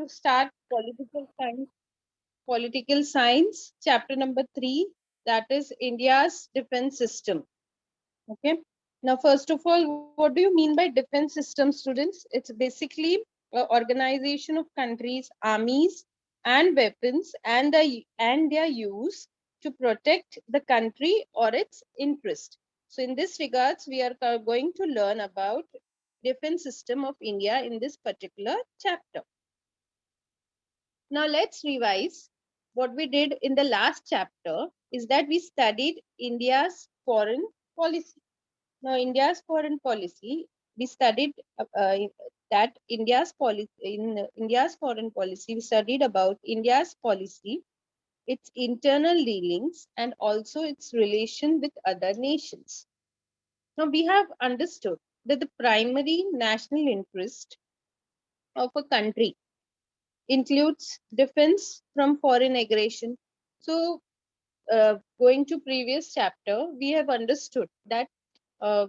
to start political science, chapter number 3, that is India's defense system. Okay. Now, first of all, what do you mean by defense system, students? It's basically organization of countries, armies, and weapons, and their use to protect the country or its interest. So, in this regards, we are going to learn about defense system of India in this particular chapter. Now, let's revise what we did in the last chapter. Is that we studied India's foreign policy. Now, India's foreign policy, we studied that India's foreign policy, we studied about India's policy, its internal dealings, and also its relation with other nations. Now, we have understood that the primary national interest of a country includes defense from foreign aggression. So, going to previous chapter, we have understood that uh,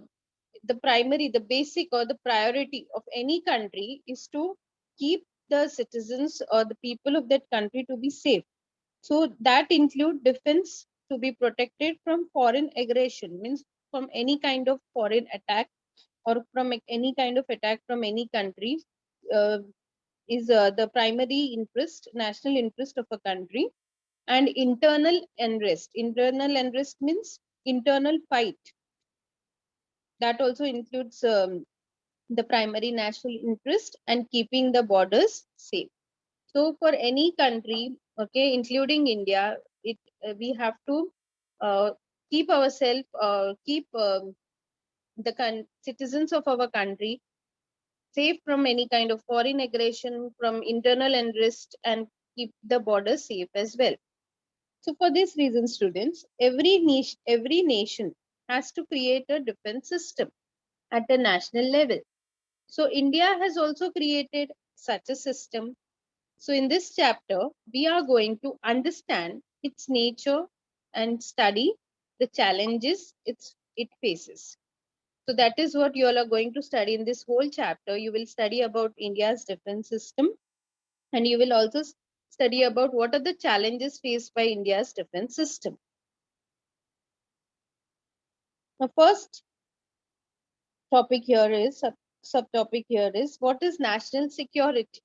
the basic or the priority of any country is to keep the citizens or the people of that country to be safe. So that include defense to be protected from foreign aggression, means from any kind of foreign attack or from any kind of attack from any country uh, is the primary interest, national interest of a country. And internal unrest means internal fight, that also includes the primary national interest and keeping the borders safe. So for any country, okay, including India, we have to uh, keep ourselves, keep the citizens of our country safe from any kind of foreign aggression, from internal unrest, and keep the border safe as well. So for this reason, students, every nation has to create a defense system at a national level. So India has also created such a system. So in this chapter, we are going to understand its nature and study the challenges it faces. So that is what you all are going to study in this whole chapter. You will study about India's defense system, and you will also study about what are the challenges faced by India's defense system. Now, first topic here is subtopic here is what is national security.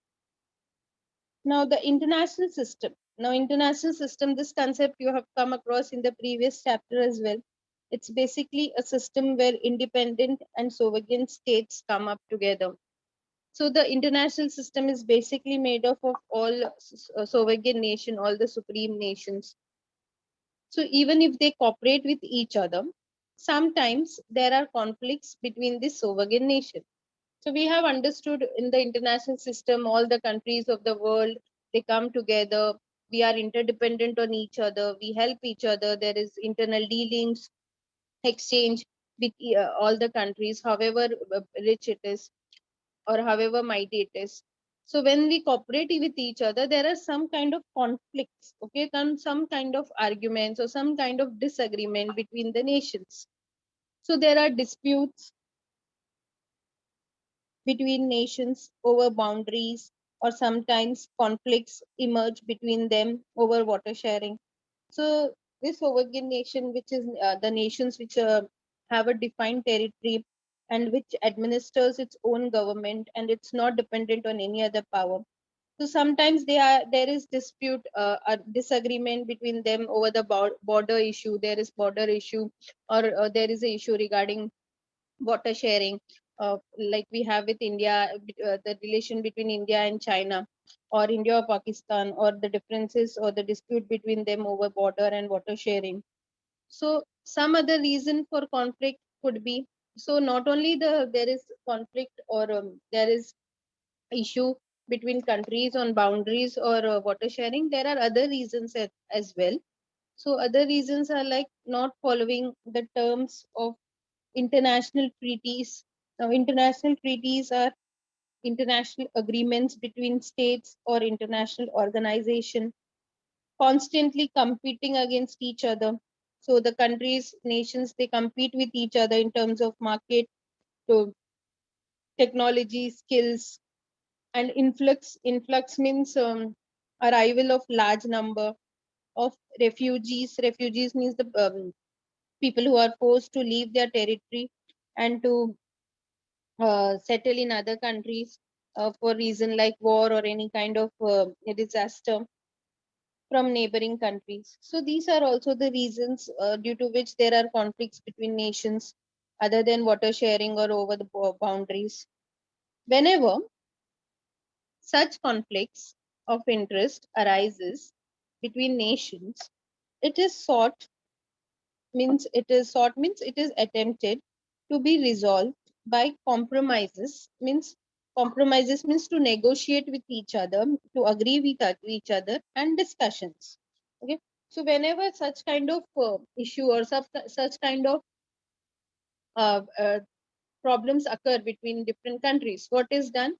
Now, the international system. Now, international system, this concept you have come across in the previous chapter as well. It's basically a system where independent and sovereign states come up together. So the international system is basically made up of all sovereign nation, all the supreme nations. So even if they cooperate with each other, sometimes there are conflicts between the sovereign nation. So we have understood in the international system, all the countries of the world, they come together. We are interdependent on each other. We help each other. There is internal dealings, exchange with all the countries, however rich it is or however mighty it is. So when we cooperate with each other, there are some kind of conflicts, okay, some kind of arguments or some kind of disagreement between the nations. So there are disputes between nations over boundaries, or sometimes conflicts emerge between them over water sharing. So this sovereign nation, which is the nations which have a defined territory and which administers its own government, and it's not dependent on any other power. So sometimes there is dispute, a disagreement between them over the border issue. There is border issue, or there is a issue regarding water sharing, like we have with India, the relation between India and China, or India or Pakistan, or the differences or the dispute between them over border and water sharing. So some other reason for conflict could be, so not only there is conflict, or there is issue between countries on boundaries or water sharing, there are other reasons as well. So other reasons are like not following the terms of international treaties. Now, international treaties are international agreements between states or international organization constantly competing against each other. So the countries, nations, they compete with each other in terms of market, so technology, skills. And influx means arrival of large number of refugees. Refugees means the people who are forced to leave their territory and to settle in other countries for reason like war or any kind of disaster from neighboring countries. So these are also the reasons due to which there are conflicts between nations other than water sharing or over the boundaries. Whenever such conflicts of interest arises between nations, it is means it is attempted to be resolved by compromises means to negotiate with each other, to agree with each other, and discussions. Okay, so whenever such kind of issue or such kind of uh, uh, problems occur between different countries, what is done?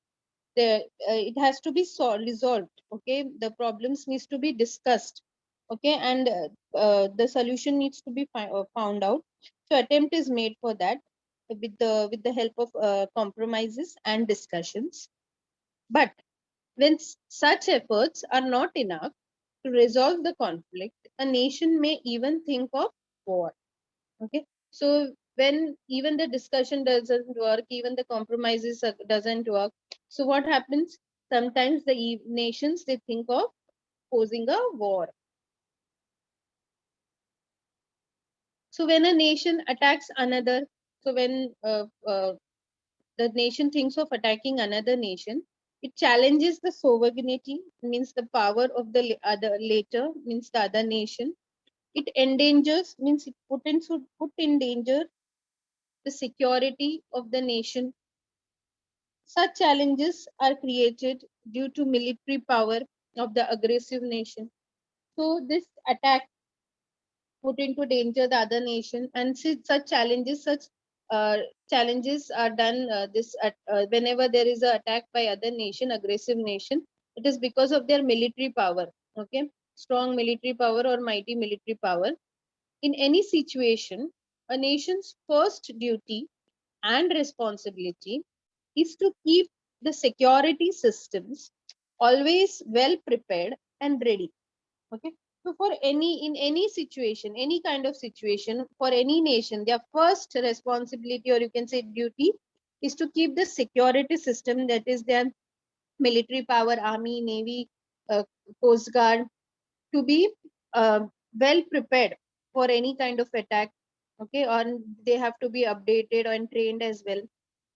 It has to be resolved. Okay, the problems needs to be discussed. Okay, and the solution needs to be found out. So attempt is made for that with the help of compromises and discussions. But when such efforts are not enough to resolve the conflict, a nation may even think of war. Okay, so when even the discussion doesn't work, even the compromises doesn't work, so what happens? Sometimes the nations, they think of posing a war. So when a nation attacks another, so when the nation thinks of attacking another nation, it challenges the sovereignty, means the power of the other later, means the other nation. It endangers, means it put in danger the security of the nation. Such challenges are created due to military power of the aggressive nation. So this attack put into danger the other nation, and such challenges are done. Whenever there is an attack by other nation, aggressive nation, it is because of their military power. Okay, strong military power or mighty military power. In any situation, a nation's first duty and responsibility is to keep the security systems always well prepared and ready. Okay, so for any situation, any kind of situation, for any nation, their first responsibility, or you can say duty, is to keep the security system, that is their military power, army, navy, uh, coast guard, to be uh, well prepared for any kind of attack. Okay, or they have to be updated and trained as well.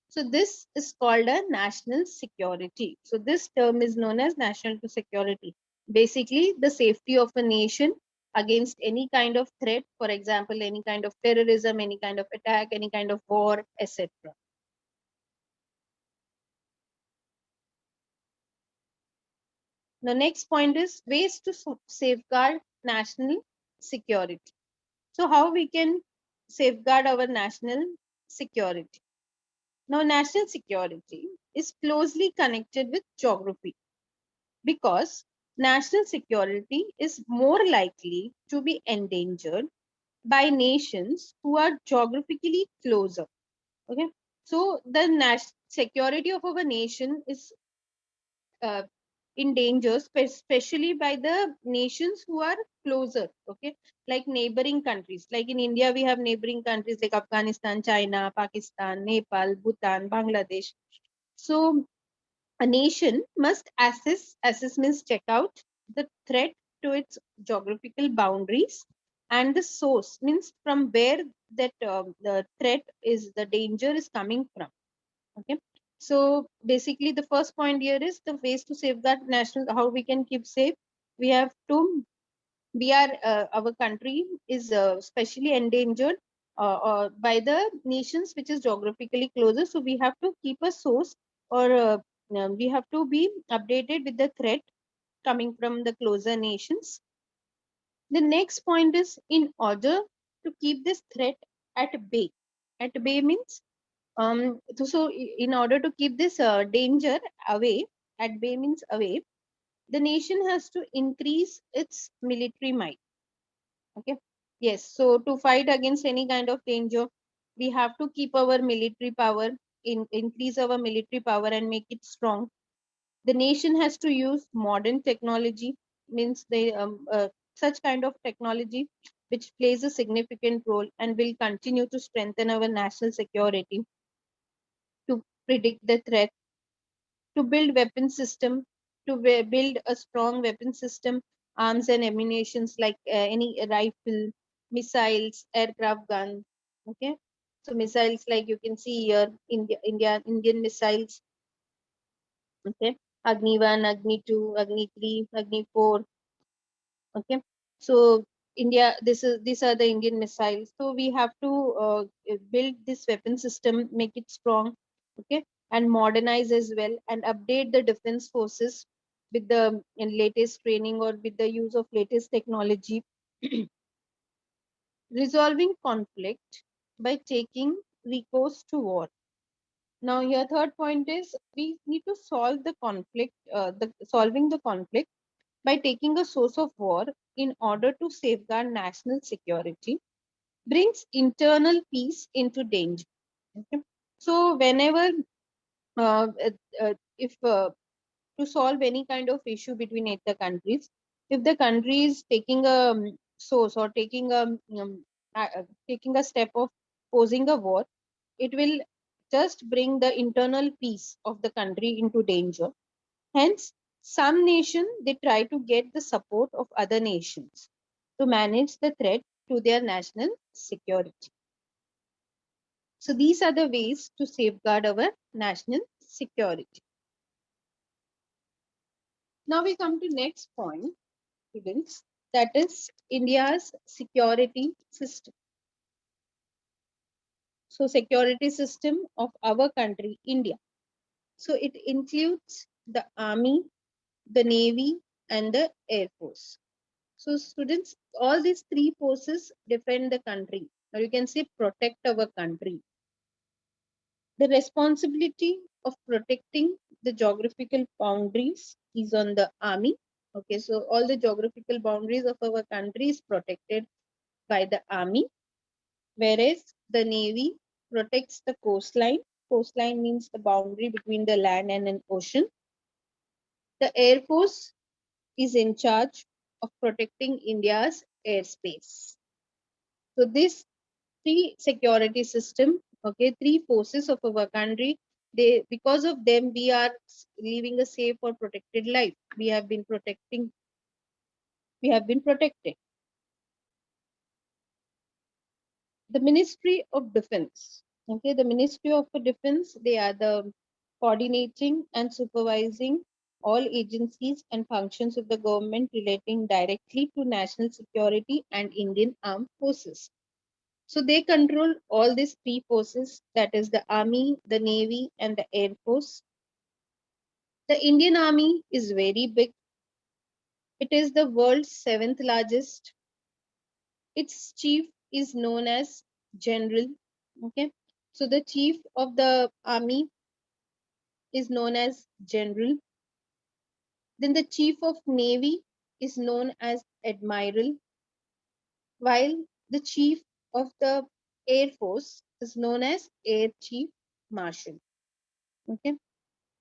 So this is called a national security. So this term is known as national security. Basically, the safety of a nation against any kind of threat, for example, any kind of terrorism, any kind of attack, any kind of war, etc. The next point is ways to safeguard national security. So how we can safeguard our national security? Now, national security is closely connected with geography, because national security is more likely to be endangered by nations who are geographically closer. Okay, so the national security of our nation is uh, in danger, especially by the nations who are closer. Okay, like neighboring countries. Like in India, we have neighboring countries like Afghanistan, China, Pakistan, Nepal, Bhutan, Bangladesh. So a nation must assess means check out the threat to its geographical boundaries, and the source means from where that the threat is, the danger is coming from. Okay, so basically the first point here is the ways to safeguard national, how we can keep safe. We have to, we are our country is specially endangered by the nations which is geographically closer, so we have to keep a source, or we have to be updated with the threat coming from the closer nations. The next point is, in order to keep this threat at bay. At bay means in order to keep this danger away, at bay means away, the nation has to increase its military might. Okay, yes, so to fight against any kind of danger, we have to keep our military power, increase our military power and make it strong. The nation has to use modern technology, means they such kind of technology which plays a significant role and will continue to strengthen our national security, to predict the threat, to build weapon system, to build a strong weapon system, arms and ammunitions like any rifle, missiles, aircraft gun. Okay, so missiles like you can see here, Indian missiles. Okay, Agni 1, Agni 2, Agni 3, Agni 4. Okay, so India, these are the Indian missiles, so we have to build this weapon system, make it strong. Okay, and modernize as well, and update the defense forces with the latest training or with the use of latest technology. Resolving conflict by taking recourse to war. Now your third point is we need to solve the conflict, the solving the conflict by taking a source of war in order to safeguard national security, brings internal peace into danger. Okay? So, whenever, if to solve any kind of issue between the countries, if the country is taking a source or taking a step of posing a war, it will just bring the internal peace of the country into danger. Hence, some nation they try to get the support of other nations to manage the threat to their national security. So these are the ways to safeguard our national security. Now we come to next point, students, that is India's security system. So security system of our country, India. So it includes the army, the navy, and the air force. So students, all these three forces defend the country, or you can say protect our country. The responsibility of protecting the geographical boundaries is on the army. Okay, so all the geographical boundaries of our country is protected by the army, whereas the navy protects the coastline. Coastline means the boundary between the land and an ocean. The air force is in charge of protecting India's airspace. So this three security system, okay, three forces of our country, they, because of them we are living a safe or protected life. We have been protected. The Ministry of Defense, okay, the Ministry of Defense, they are the coordinating and supervising all agencies and functions of the government relating directly to national security and Indian armed forces. So they control all these three forces, that is the army, the navy, and the air force. The Indian army is very big. It is the world's seventh largest. Its chief is known as general. Okay. So the chief of the army is known as general. Then the chief of navy is known as admiral, while the chief of the air force is known as air chief marshal. Okay.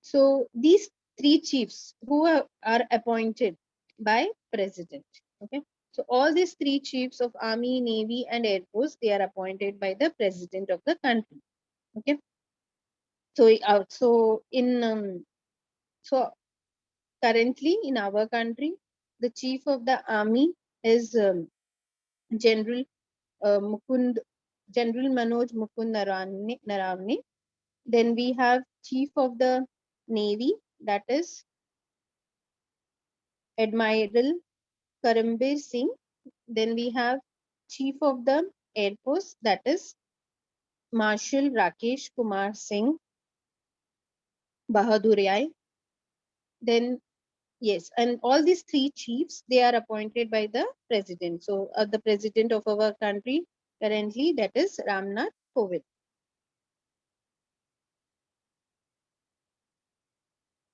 So these three chiefs who are appointed by president. Okay. So all these three chiefs of army, navy, and air force, they are appointed by the president of the country. Okay. So so currently in our country, the chief of the army is General Mukund General Manoj Mukund Naravne. Then we have chief of the navy, that is Admiral Karambir Singh. Then we have Chief of the Air Force, that is Marshal Rakesh Kumar Singh Bahadurai. Then, yes, and all these three chiefs, they are appointed by the president. So, the president of our country currently, that is Ramnath Kovind.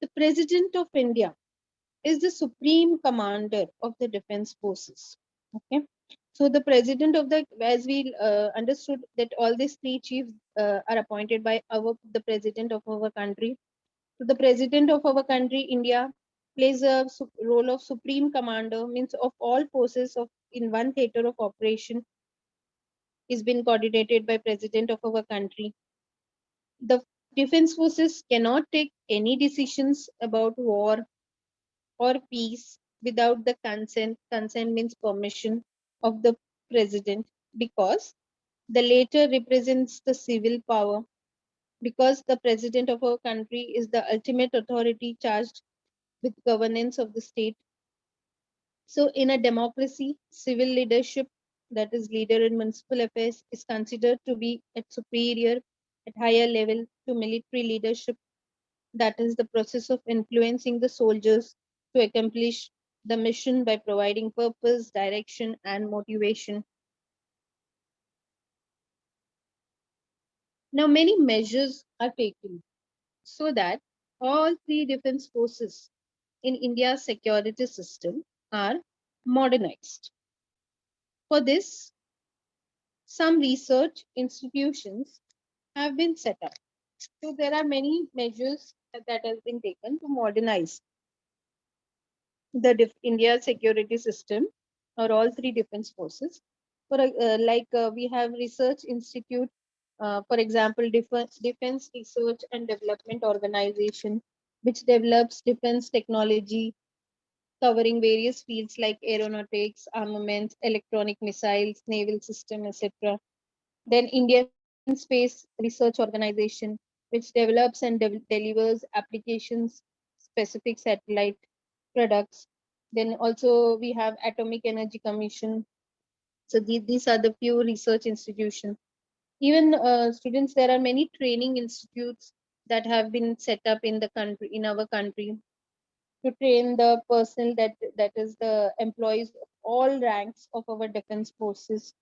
The president of India is the supreme commander of the defense forces. Okay. So the president of the, as we understood that all these three chiefs are appointed by the president of our country. So the president of our country, India, plays a role of supreme commander, means of all forces of in one theater of operation is been coordinated by president of our country. The defense forces cannot take any decisions about war or peace without the consent means permission of the president, because the latter represents the civil power, because the president of our country is the ultimate authority charged with governance of the state. So in a democracy, civil leadership, that is leader in municipal affairs, is considered to be at superior, at higher level to military leadership, that is the process of influencing the soldiers to accomplish the mission by providing purpose, direction, and motivation. Now, many measures are taken so that all three defense forces in India's security system are modernized. For this, some research institutions have been set up. So there are many measures that have been taken to modernize the India security system or all three defense forces. We have research institute, for example, Defense Research and Development Organization, which develops defense technology covering various fields like aeronautics, armaments, electronic missiles, naval system, etc. Then Indian Space Research Organization, which develops and delivers applications specific satellite products. Then also we have Atomic Energy Commission. So these are the few research institutions. Even students, there are many training institutes that have been set up in the country, in our country, to train the personnel, that is the employees of all ranks of our defense forces,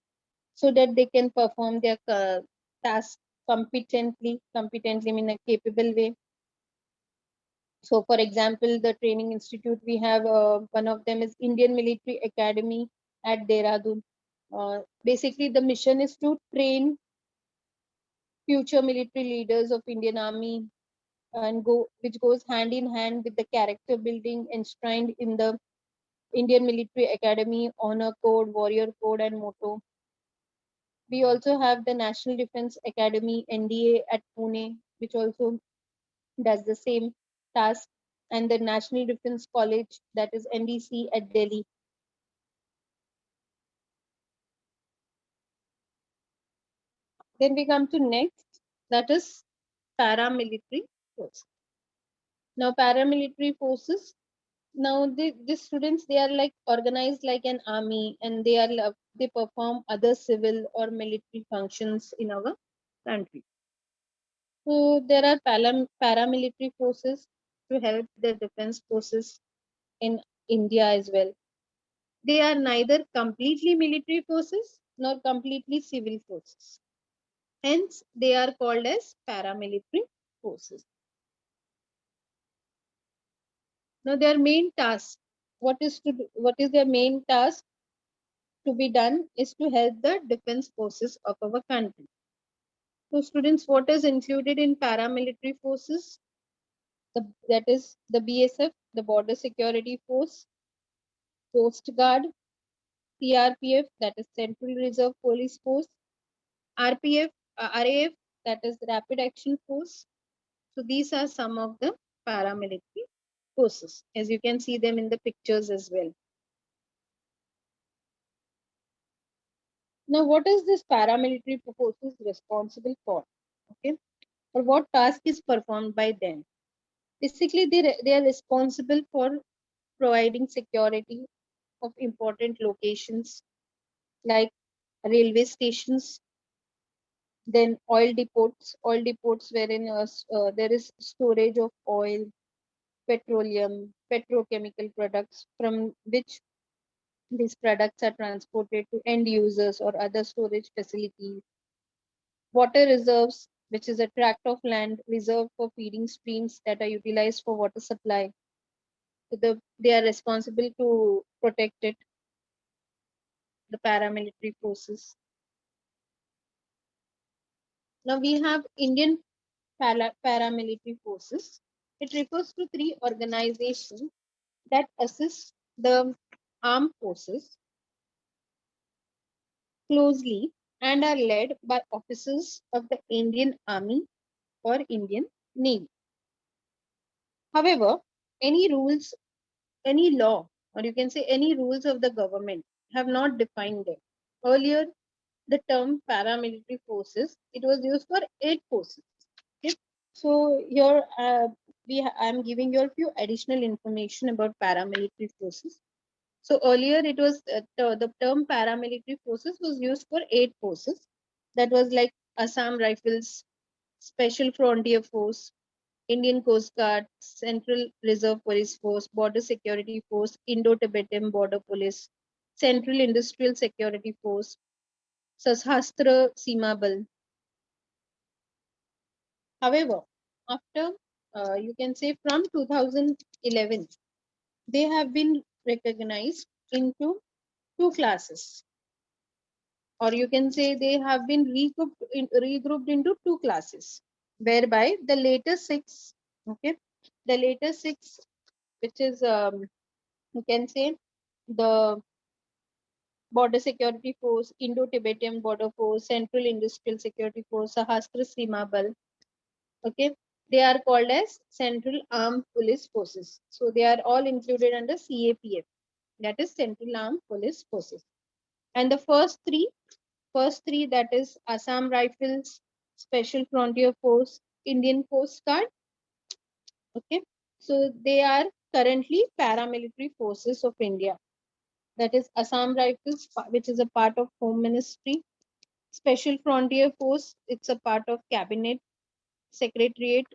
so that they can perform their tasks competently in a capable way. So for example, the training institute we have, one of them is Indian Military Academy at Dehradun. Basically the mission is to train future military leaders of Indian Army, which goes hand in hand with the character building enshrined in the Indian Military Academy Honor Code, Warrior Code, and motto. We also have the National Defense Academy NDA at Pune, which also does the same task, and the National Defense College, that is NDC at Delhi. Then we come to next, that is paramilitary force. Now paramilitary forces, now the students, they are like organized like an army, and they perform other civil or military functions in our country. So there are paramilitary forces to help the defense forces in India as well. They are neither completely military forces nor completely civil forces. Hence, they are called as paramilitary forces. Now, their main task, what is their main task to be done is to help the defense forces of our country. So, students, what is included in paramilitary forces? That is the BSF, the Border Security Force, Coast Guard, CRPF, that is Central Reserve Police Force, RPF, RAF, that is Rapid Action Force. So these are some of the paramilitary forces, as you can see them in the pictures as well. Now, what is this paramilitary forces responsible for? Okay, or what task is performed by them? Basically, they are responsible for providing security of important locations like railway stations, then oil depots wherein there is storage of oil, petroleum, petrochemical products, from which these products are transported to end users or other storage facilities. Water reserves, which is a tract of land reserved for feeding streams that are utilized for water supply. So they are responsible to protect it, the paramilitary forces. Now we have Indian paramilitary forces. It refers to three organizations that assist the armed forces closely and are led by officers of the Indian Army or Indian Navy. However, any rules, any law, or you can say any rules of the government have not defined them. Earlier, the term paramilitary forces, it was used for 8 forces. Okay? So here I am giving you a few additional information about paramilitary forces. So earlier it was the term paramilitary forces was used for 8 forces. That was like Assam Rifles, Special Frontier Force, Indian Coast Guard, Central Reserve Police Force, Border Security Force, Indo-Tibetan Border Police, Central Industrial Security Force, Sashastra Seema Bal. However, after you can say from 2011, they have been recognized into two classes, or you can say they have been regrouped into two classes, whereby the later six, okay, the later six, which is you can say the Border Security Force, Indo-Tibetan Border Force, Central Industrial Security Force, Sahastra Seema Bal, okay, they are called as Central Armed Police Forces. So they are all included under CAPF, that is Central Armed Police Forces. And the first three, that is Assam Rifles, Special Frontier Force, Indian Coast Guard, okay. So they are currently paramilitary forces of India. That is Assam Rifles, which is a part of Home Ministry. Special Frontier Force, it's a part of Cabinet Secretariat,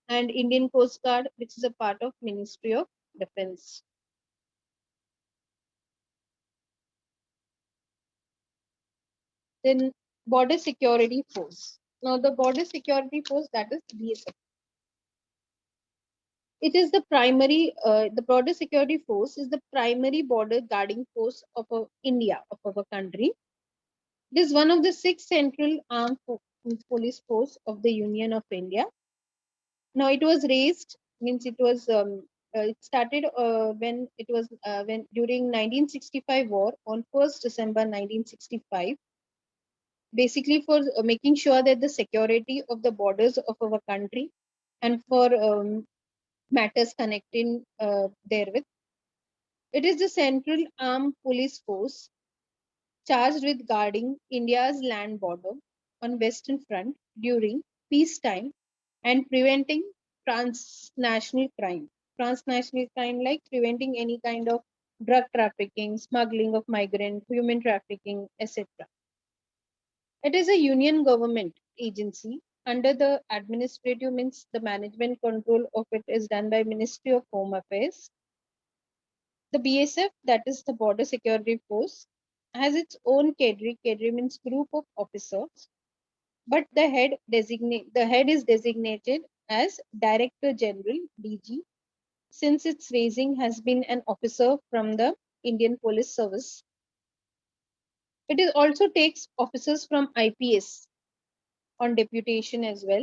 and Indian Coast Guard, which is a part of Ministry of Defense. Then Border Security Force. Now the Border Security Force, that is BSF. It is the Border Security Force is the primary border guarding force of India, of our country. It is one of the 6 central armed police force of the Union of India. Now it was raised, means it started when it was when during 1965 war on 1st December 1965, basically for making sure that the security of the borders of our country and for matters connecting therewith. It is the Central Armed Police Force charged with guarding India's land border on Western Front during peacetime and preventing transnational crime. Transnational crime, like preventing any kind of drug trafficking, smuggling of migrants, human trafficking, etc. It is a union government agency. Under the administrative, means the management control of it is done by Ministry of Home Affairs. The BSF, that is the Border Security Force, has its own cadre. Cadre means group of officers, but the head is designated as Director General (DG). Since its raising has been an officer from the Indian Police Service. It is also takes officers from IPS on deputation as well.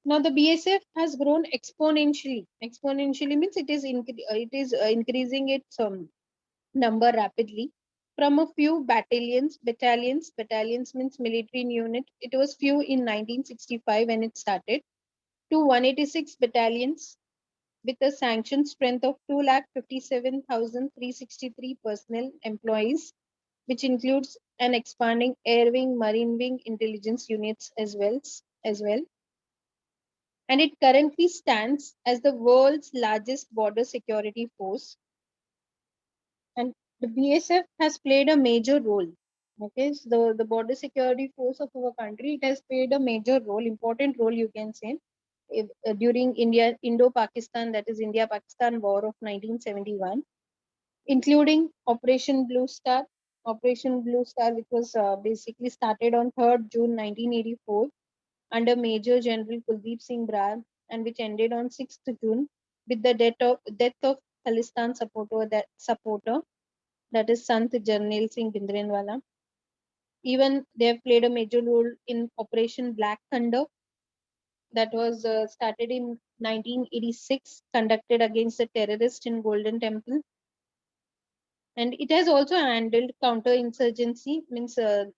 Now the BSF has grown exponentially. Exponentially means it is increasing its number rapidly. From a few battalions means military unit. It was few in 1965 when it started, to 186 battalions with a sanctioned strength of 2,57,363 personnel employees, which includes an expanding air wing, marine wing, intelligence units as well. And it currently stands as the world's largest border security force. And the BSF has played a major role. Okay, so the border security force of our country, it has played a major role, important role, you can say, during Indo-Pakistan, that is India-Pakistan War of 1971, including Operation Blue Star. Operation Blue Star, which was basically started on 3rd June 1984 under Major General Kuldeep Singh Brar, and which ended on 6th June with the death of Khalistan supporter, that is Sant Jarnail Singh Bhindranwala. Even they have played a major role in Operation Black Thunder, that was started in 1986, conducted against the terrorists in Golden Temple. And it has also handled counterinsurgency, means the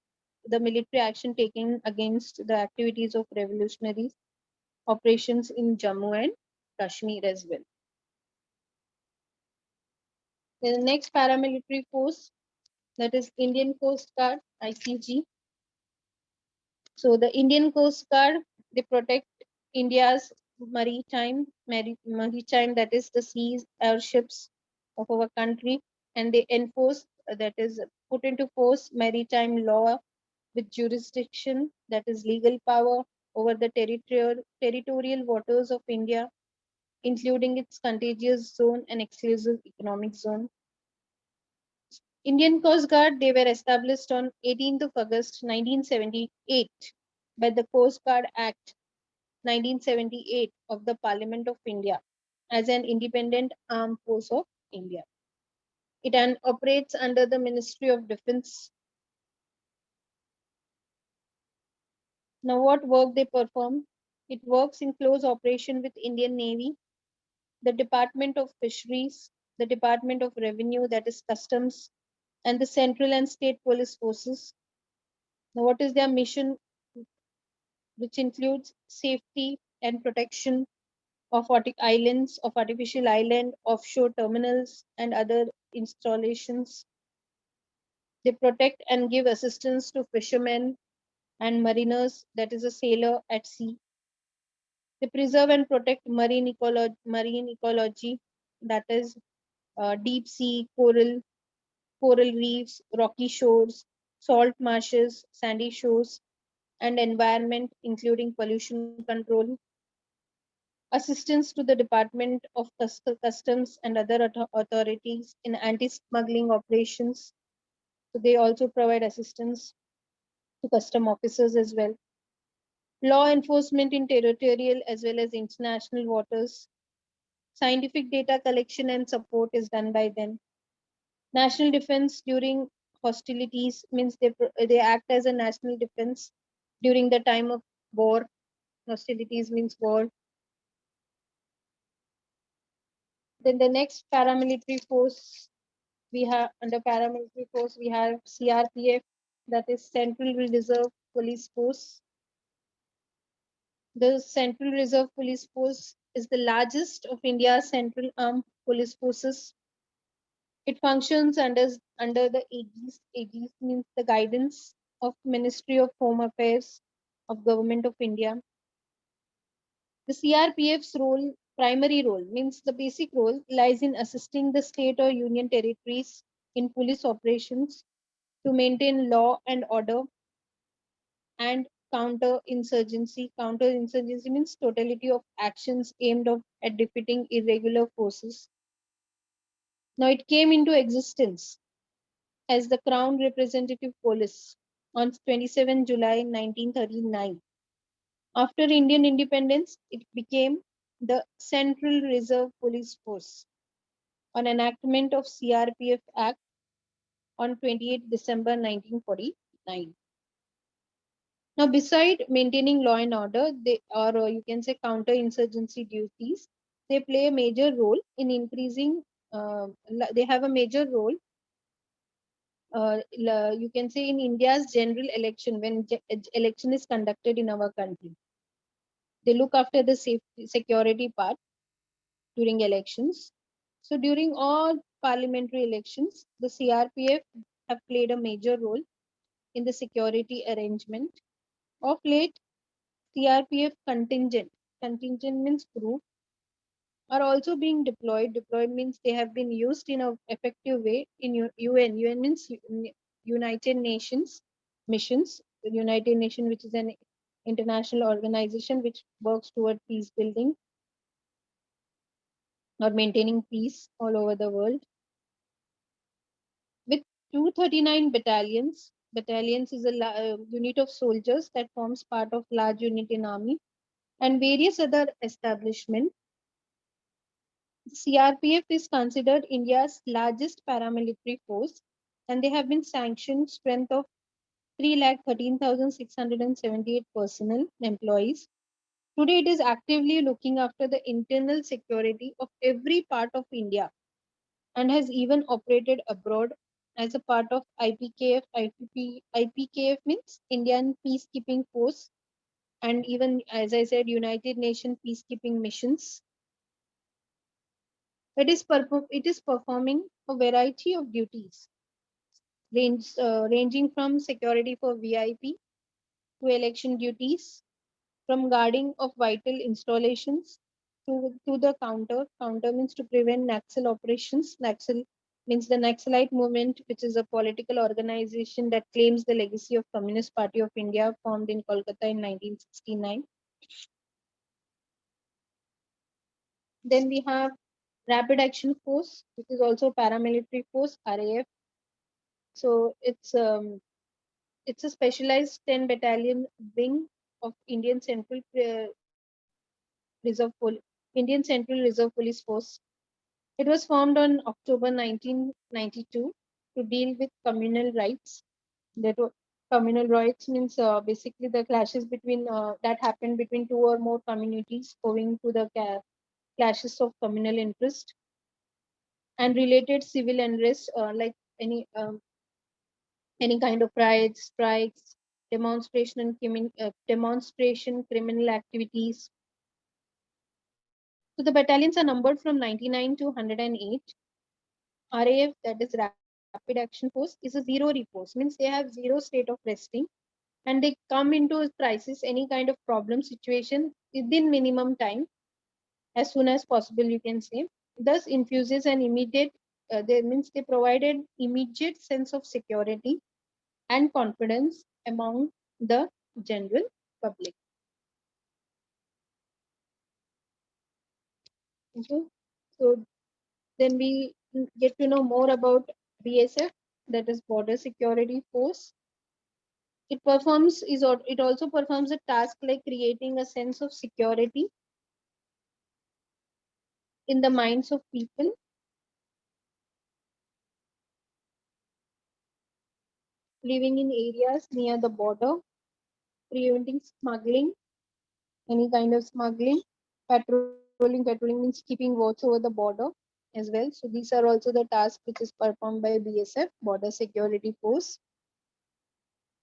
military action taken against the activities of revolutionaries, operations in Jammu and Kashmir as well. The next paramilitary force, that is Indian Coast Guard, ICG. So the Indian Coast Guard, they protect India's maritime, that is the seas, airships of our country, and they enforce, that is put into force maritime law with jurisdiction, that is legal power over the territorial waters of India, including its contiguous zone and exclusive economic zone. Indian Coast Guard, they were established on 18th of August 1978 by the Coast Guard Act 1978 of the Parliament of India as an independent armed force of India. It operates under the Ministry of Defense. Now, what work they perform? It works in close operation with Indian Navy, the Department of Fisheries, the Department of Revenue, that is Customs, and the central and state police forces. Now, what is their mission? Which includes safety and protection of islands, of artificial island, offshore terminals, and other installations. They protect and give assistance to fishermen and mariners, that is a sailor at sea. They preserve and protect marine ecology, that is deep sea, coral reefs, rocky shores, salt marshes, sandy shores, and environment, including pollution control. Assistance to the Department of Customs and other authorities in anti-smuggling operations. So they also provide assistance to custom officers as well. Law enforcement in territorial as well as international waters. Scientific data collection and support is done by them. National defense during hostilities, means they act as a national defense during the time of war. Hostilities means war. Then the next paramilitary force, we have under paramilitary force we have CRPF, that is Central Reserve Police Force. The Central Reserve Police Force is the largest of India's central armed police forces. It functions under the Aegis means the guidance of Ministry of Home Affairs of Government of India. The CRPF's primary role, means the basic role, lies in assisting the state or union territories in police operations to maintain law and order and counterinsurgency. Counterinsurgency means totality of actions aimed at defeating irregular forces. Now, it came into existence as the Crown Representative Police on 27 July 1939. After Indian independence, it became the Central Reserve Police Force on enactment of CRPF Act on 28 December 1949. Now, beside maintaining law and order, they or you can say counterinsurgency duties, they play a major role in increasing. They have a major role. You can say in India's general election when election is conducted in our country, they look after the safety security part during elections. So during all parliamentary elections, the CRPF have played a major role in the security arrangement. Of late, CRPF contingent means group, are also being deployed. Deployed means they have been used in an effective way in UN. UN means United Nations missions. The United Nations, which is an international organization which works toward peace building or maintaining peace all over the world. With 239 battalions is a unit of soldiers that forms part of large unit in army and various other establishments. CRPF is considered India's largest paramilitary force and they have been sanctioned strength of 3,13,678 personnel employees Today, it is actively looking after the internal security of every part of India and has even operated abroad as a part of IPKF. IPKF means Indian Peacekeeping Force, and even, as I said, United Nations peacekeeping missions. It is performing a variety of duties, ranging from security for VIP to election duties, from guarding of vital installations to the counter. Counter means to prevent Naxal operations. Naxal means the Naxalite movement, which is a political organization that claims the legacy of Communist Party of India, formed in Kolkata in 1969. Then we have Rapid Action Force, which is also paramilitary force, RAF. So it's a specialized 10 battalion wing of Reserve Pol- Indian Central Reserve Police Force. It was formed on October 1992 to deal with communal rights. That communal rights means basically the clashes between that happened between two or more communities owing to the clashes of communal interest and related civil unrest, like any um, any kind of riots, strikes, demonstration criminal activities. So the battalions are numbered from 99 to 108. RAF, that is Rapid Action Force, is a zero repose, means they have zero state of resting, and they come into a crisis, any kind of problem situation within minimum time, as soon as possible, you can say. Thus infuses an immediate, they means they provided immediate sense of security and confidence among the general public. Okay. So then we get to know more about BSF, that is Border Security Force. It also performs a task like creating a sense of security in the minds of people living in areas near the border, preventing smuggling, any kind of smuggling, patrolling means keeping watch over the border as well. So these are also the tasks which is performed by BSF, Border Security Force.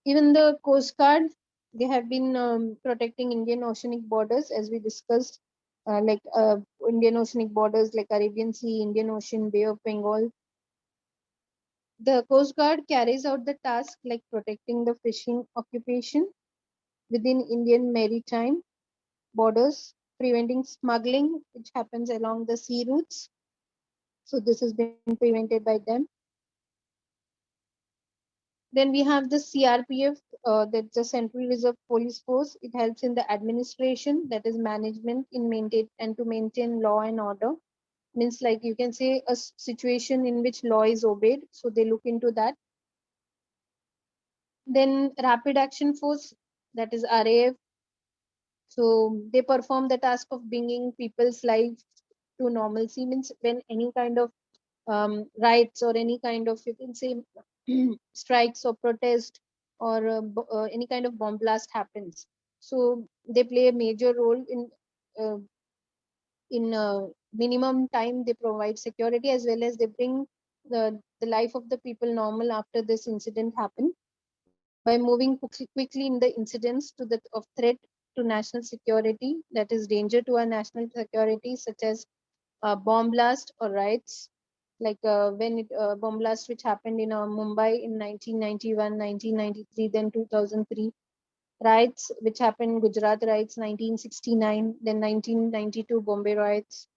Even the Coast Guard, they have been protecting Indian oceanic borders, as we discussed, Indian oceanic borders like Arabian Sea, Indian Ocean, Bay of Bengal. The Coast Guard carries out the task like protecting the fishing occupation within Indian maritime borders, preventing smuggling, which happens along the sea routes. So this has been prevented by them. Then we have the CRPF, that's the Central Reserve Police Force. It helps in the administration, that is management, in maintain and to maintain law and order. Means like you can say a situation in which law is obeyed. So they look into that. Then Rapid Action Force, that is RAF. So they perform the task of bringing people's lives to normalcy. Means when any kind of riots or any kind of, you can say, strikes or protest or any kind of bomb blast happens. So they play a major role uh, in minimum time. They provide security as well as they bring the life of the people normal after this incident happened by moving quickly in the incidents to the of threat to national security, that is danger to our national security, such as bomb blast or riots, like bomb blast which happened in Mumbai in 1991, 1993, then 2003. Riots which happened, Gujarat riots 1969, then 1992 Bombay riots.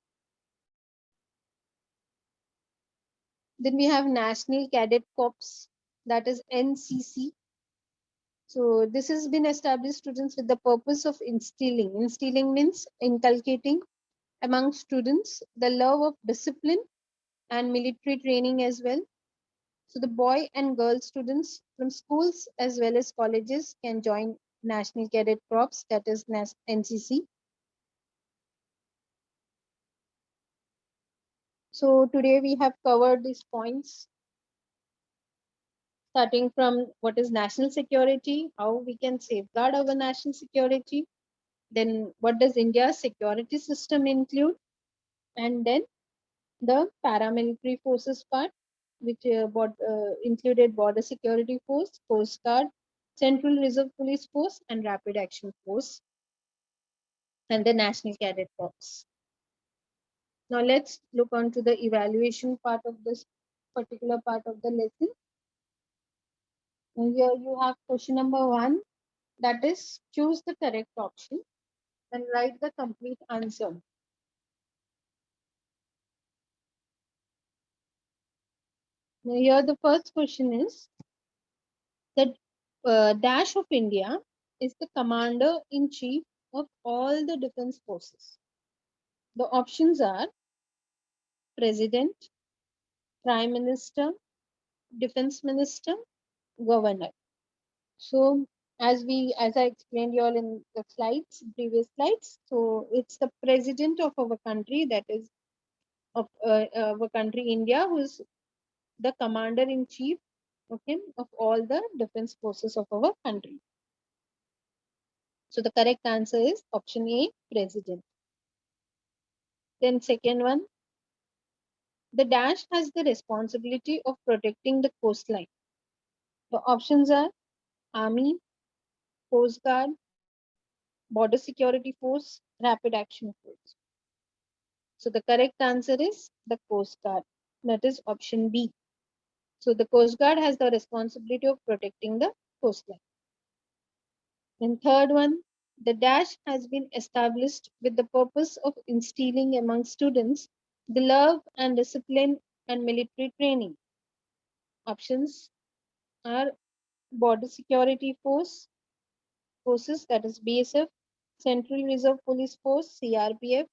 Then we have National Cadet Corps, that is NCC. So this has been established, students, with the purpose of instilling. Instilling means inculcating among students the love of discipline and military training as well. So the boy and girl students from schools as well as colleges can join National Cadet Corps, that is NCC. So today we have covered these points, starting from what is national security, how we can safeguard our national security, Then what does India's security system include? And then the paramilitary forces part, which included Border Security Force, Coast Guard, Central Reserve Police Force, and Rapid Action Force, and the National Cadet Corps. Now let's look on to the evaluation part of this particular part of the lesson. And here you have question number 1, that is choose the correct option and write the complete answer. Now here the first question is, the Dash of India is the commander in chief of all the defense forces. The options are president, prime minister, defense minister, governor. So as I explained you all in the previous slides, so it's the president of our country, that is of our country India, who is the commander in chief, okay, of all the defense forces of our country. So the correct answer is option A, president. Then second one, the Dash has the responsibility of protecting the coastline. The options are Army, Coast Guard, Border Security Force, Rapid Action Force. So the correct answer is the Coast Guard. That is option B. So the Coast Guard has the responsibility of protecting the coastline. And third one, the Dash has been established with the purpose of instilling among students the love and discipline and military training. Options are Border Security Forces, that is BSF, Central Reserve Police Force, CRPF,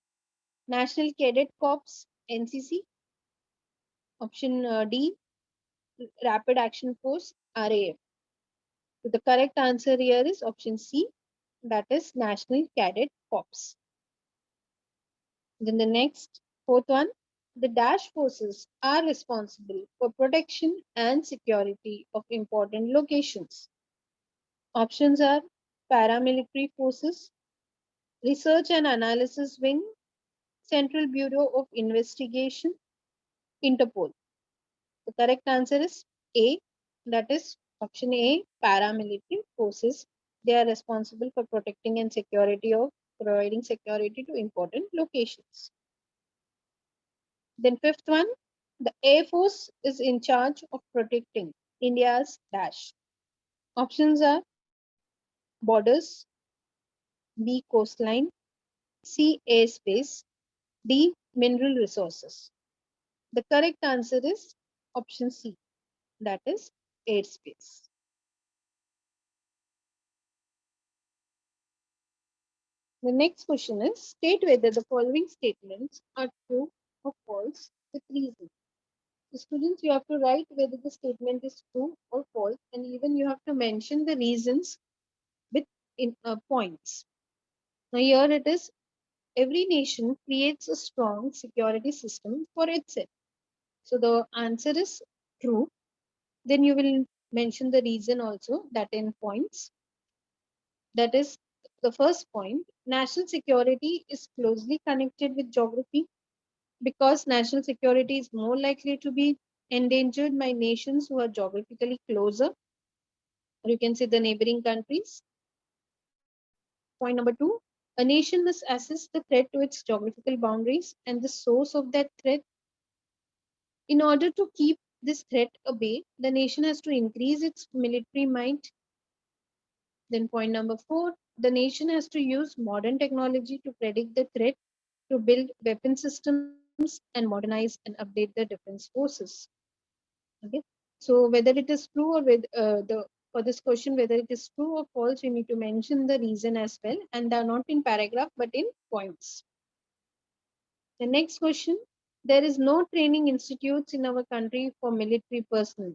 National Cadet Corps, NCC. Option D, Rapid Action Force, RAF. So the correct answer here is option C, that is National Cadet Corps. Then the next, fourth one, the Dash forces are responsible for protection and security of important locations. Options are paramilitary forces, Research and Analysis Wing, Central Bureau of Investigation, Interpol. The correct answer is A, that is option A, paramilitary forces. They are responsible for protecting and providing security to important locations. Then fifth one, the Air Force is in charge of protecting India's Dash. Options are borders, B, coastline, C, airspace, D, mineral resources. The correct answer is option C, that is airspace. The next question is, state whether the following statements are true or false with reason. So students, you have to write whether the statement is true or false, and even you have to mention the reasons with points. Now here it is, every nation creates a strong security system for itself. So the answer is true. Then you will mention the reason also, that in points. That is the first point, national security is closely connected with geography, because national security is more likely to be endangered by nations who are geographically closer, or you can say the neighboring countries. Point number 2, a nation must assess the threat to its geographical boundaries and the source of that threat. In order to keep this threat at bay, the nation has to increase its military might. Then point number 4, the nation has to use modern technology to predict the threat, to build weapon systems and modernize and update the defense forces. Okay. So whether it is true or for this question, whether it is true or false, you need to mention the reason as well, and they are not in paragraph but in points. The next question, there is no training institutes in our country for military personnel,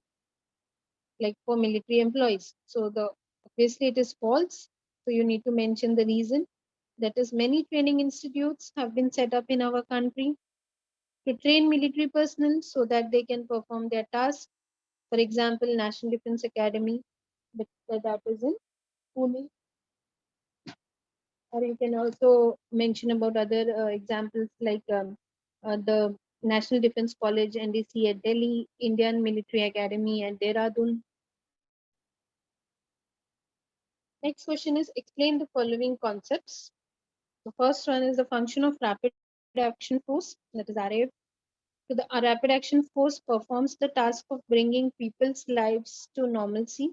like for military employees. So the obviously it is false. So you need to mention the reason. That is, many training institutes have been set up in our country to train military personnel so that they can perform their tasks. For example, National Defense Academy, that is in Pune, Or you can also mention about other examples like the National Defense College, NDC at Delhi, Indian Military Academy at Dehradun. Next question is explain the following concepts. The first one is the function of Rapid Action Force, that is RAF. So the Rapid Action Force performs the task of bringing people's lives to normalcy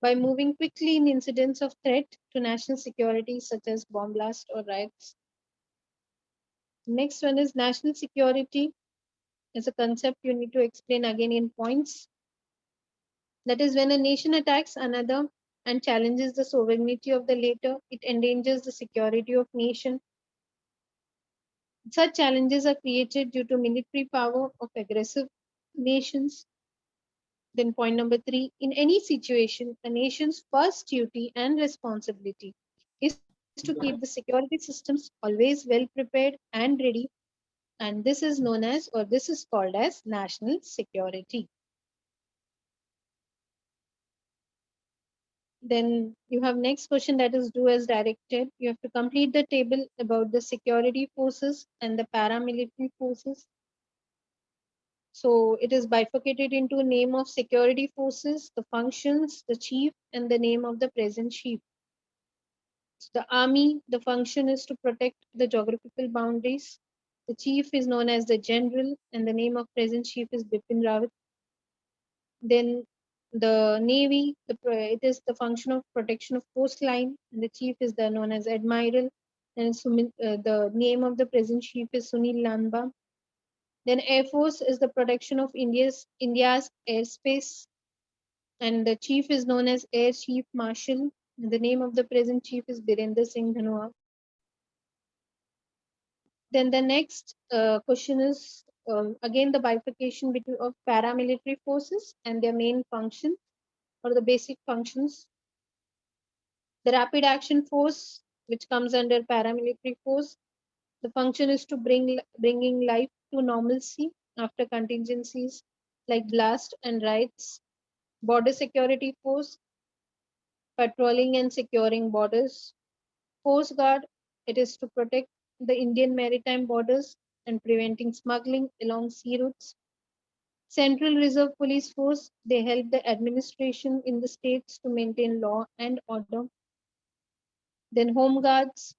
by moving quickly in incidents of threat to national security, such as bomb blast or riots. Next one is national security is a concept you need to explain again in points. That is when a nation attacks another and challenges the sovereignty of the latter, it endangers the security of nation. Such challenges are created due to military power of aggressive nations. Then point number 3, in any situation, a nation's first duty and responsibility is to keep the security systems always well prepared and ready, and this is known as, or this is called as, national security. Then you have next question, that is do as directed. You have to complete the table about the security forces and the paramilitary forces. So it is bifurcated into name of security forces, the functions, the chief, and the name of the present chief. So the army, the function is to protect the geographical boundaries. The chief is known as the general, and the name of present chief is Bipin Rawat. Then the navy, it is the function of protection of coastline, and the chief is the known as admiral, and the name of the present chief is Sunil Lanba. Then air force is the protection of India's airspace, and the chief is known as Air Chief Marshal. And the name of the present chief is Birender Singh Dhanwar. Then the next question is again the bifurcation between of paramilitary forces and their main function or the basic functions. The rapid action force, which comes under paramilitary force, the function is to bringing life to normalcy after contingencies like blast and riots. Border security force, patrolling and securing borders. Coast Guard, it is to protect the Indian maritime borders and preventing smuggling along sea routes. Central Reserve Police Force, they help the administration in the states to maintain law and order. Then Home Guards,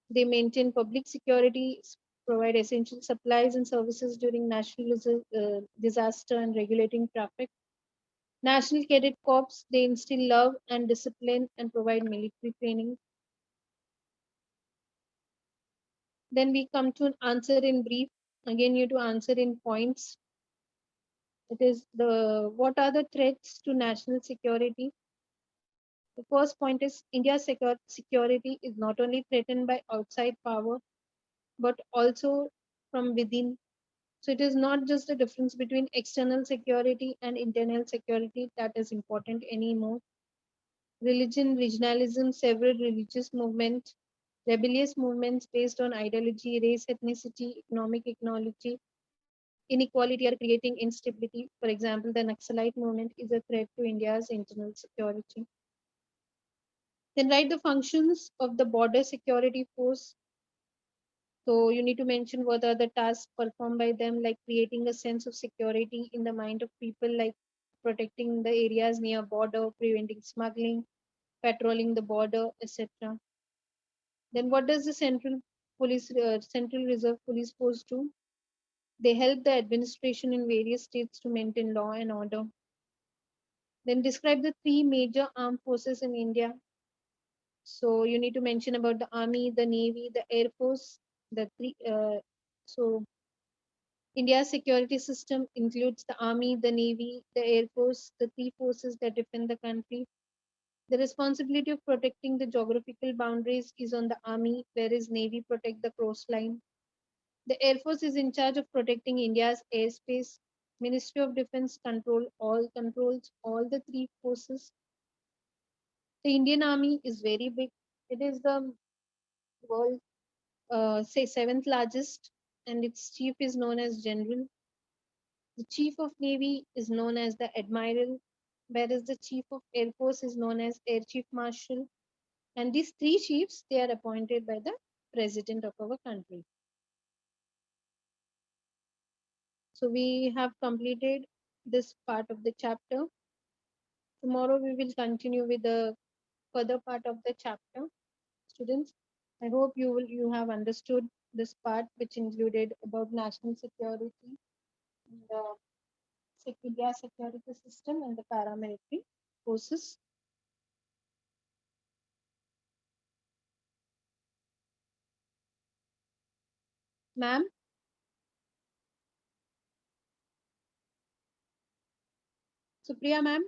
they maintain public security, provide essential supplies and services during national disaster and regulating traffic. National Cadet Corps, they instill love and discipline and provide military training. Then we come to an answer in brief. Again, you to answer in points. It is the what are the threats to national security? The first point is India's security is not only threatened by outside power, but also from within. So it is not just the difference between external security and internal security that is important anymore. Religion, regionalism, several religious movements, rebellious movements based on ideology, race, ethnicity, economic inequality are creating instability. For example, the Naxalite movement is a threat to India's internal security. Then write the functions of the border security force. So you need to mention what are the tasks performed by them, like creating a sense of security in the mind of people, like protecting the areas near border, preventing smuggling, patrolling the border, etc. Then what does the Central Reserve Police Force do? They help the administration in various states to maintain law and order. Then describe the three major armed forces in India. So you need to mention about the army, the navy, the air force. The three. So India's security system includes the army, the navy, the air force, the three forces that defend the country. The responsibility of protecting the geographical boundaries is on the army, whereas navy protect the coastline. The air force is in charge of protecting India's airspace. Ministry of Defense controls all the three forces. The Indian Army is very big. It is the world, say, seventh largest, and its chief is known as General. The Chief of Navy is known as the Admiral, whereas the Chief of Air Force is known as Air Chief Marshal. And these three chiefs, they are appointed by the president of our country. So we have completed this part of the chapter. Tomorrow we will continue with the further part of the chapter. Students, I hope you have understood this part, which included about national security, the India security system, and the paramilitary forces. Ma'am, Supriya ma'am.